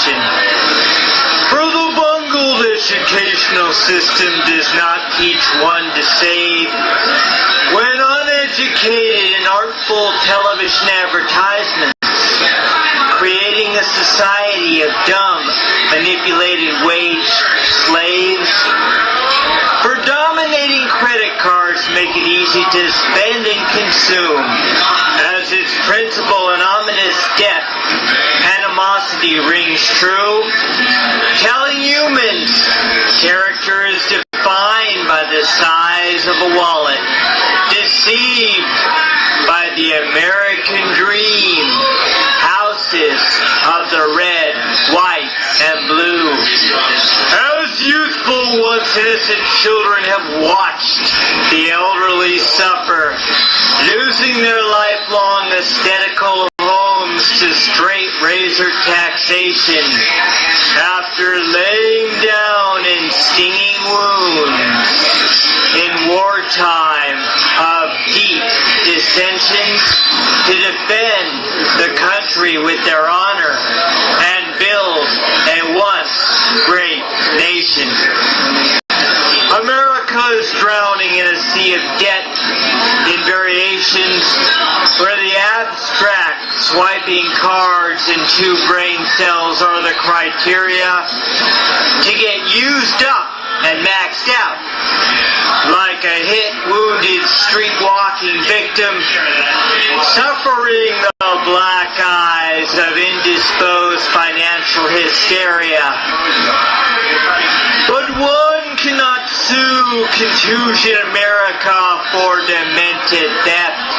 taxation. For the bungled educational system does not teach one to save. When uneducated and artful television advertisements, creating a society of dumb, manipulated wage slaves. For dominating credit cards make it easy to spend and consume, as its principal and ominous debt animosity rings true, telling humans character is defined by the size of a wallet, deceived by the American dream, houses of the red, white, and blue. As youthful, once innocent children have watched the elderly suffer, losing their lifelong aesthetical homes to straight razor taxation, after laying down in stinging wounds in wartime of deep dissensions to defend the country with their honor and build a once great nation. America is drowning in a sea of debt in variations where the abstract swiping cards and 2 brain cells are the criteria to get used up and maxed out. Like a hit, wounded, street-walking victim, suffering the black eyes of indisposed financial hysteria. But one cannot sue Contusion America for demented theft.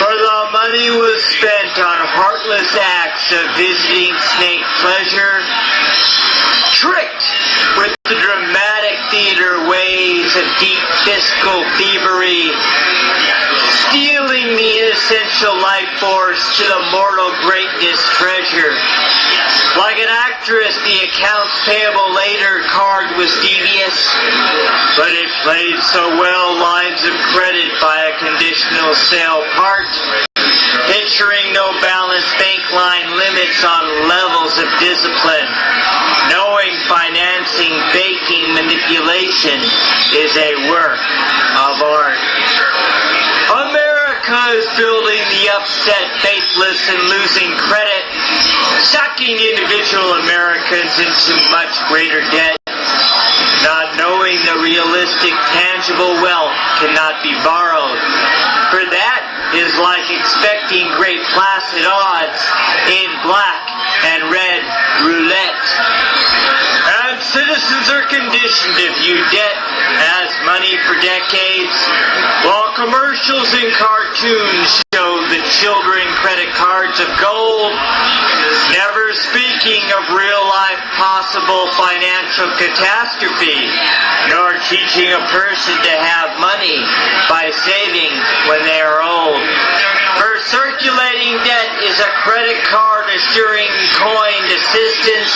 For the money was spent on heartless acts of visiting snake pleasure, tricked with the dramatic theater ways of deep fiscal thievery, stealing the inessential life force to the mortal greatness treasure. Like an actress, the accounts payable later card was devious, but it played so well lines of credit by a conditional sale part, picturing no balanced bank line limits on levels of discipline, knowing financing, baking, manipulation is a work of art. America is building the upset, faithless, and losing credit, sucking individual Americans into much greater debt, not knowing the realistic, tangible wealth cannot be borrowed. For that is like expecting great placid odds in black and red roulette. And citizens are conditioned to view debt as money for decades, while commercials and cartoons show the children credit cards of gold, never speaking of real-life possible financial catastrophe, nor teaching a person to have money by saving when they are old. For circulating debt is a credit card assuring coined assistance,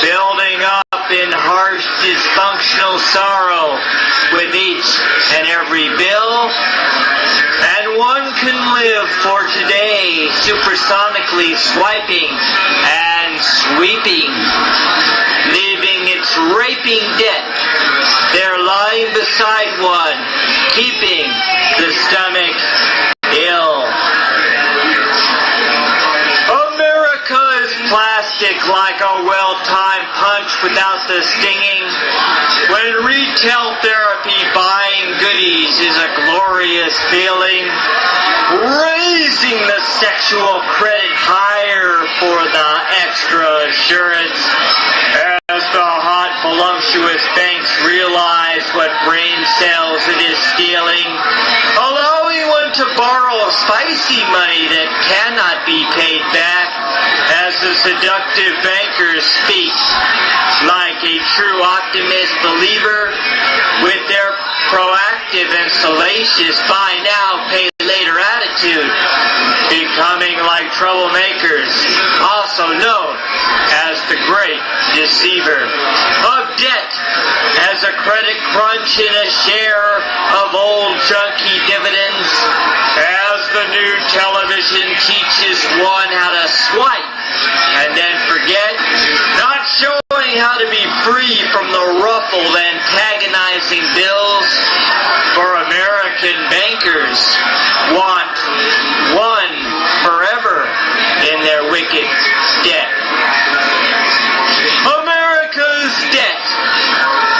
building up in harsh dysfunctional sorrow with each and every bill. And one can live for today supersonically swiping and sweeping, leaving its raping debt there lying beside one, keeping the stomach ill. America is plastic like a well-timed punch without the stinging. When retail therapy buying goodies is a glorious feeling, raising the sexual credit higher for the extra assurance, as the hot, voluptuous banks realize what brain cells it is stealing, allowing one to borrow spicy money that cannot be paid back, as the seductive bankers speak like a true optimist believer with their proactive and salacious buy now, pay later attitude, becoming like troublemakers, also known as the great deceiver of debt, as a credit crunch in a share of old junky dividends, as the new television teaches one how to swipe and then forget, not showing how to be free from the ruffled, antagonizing bills for American bankers want one forever in their wicked debt. America's debt,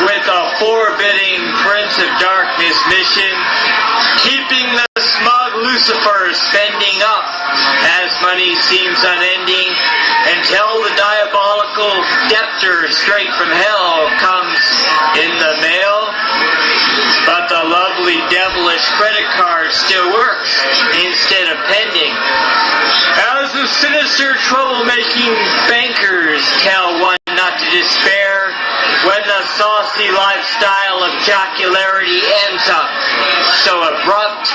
with a forbidding Prince of Darkness mission, keeping the smug Lucifer spending up as money seems unending, until the diabolical debtor straight from hell comes in the mail. But the lovely devilish credit card still works instead of pending. As the sinister troublemaking bankers tell one not to despair when the saucy lifestyle of jocularity ends up so abrupt.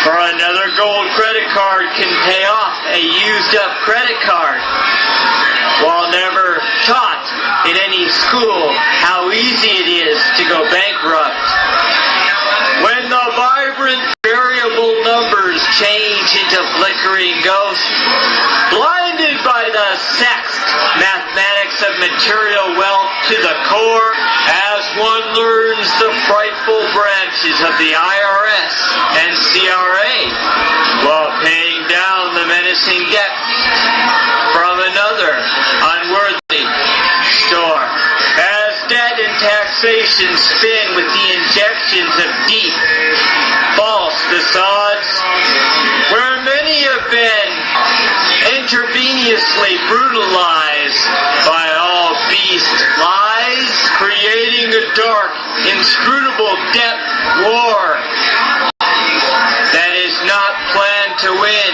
For another gold credit card can pay off a used-up credit card, while never taught in any school how easy it is to go bankrupt. When the vibrant variable numbers change into flickering ghosts, blinded by the sexed mathematics of material wealth to the core, as one learns the frightful branches of the IRS and CRA, while paying down the menacing debt from another unworthy store. As debt and taxation spin with the injections of deep, false facades, where many have been intravenously brutalized by all beast lies, creating a dark, inscrutable debt war that is not planned to win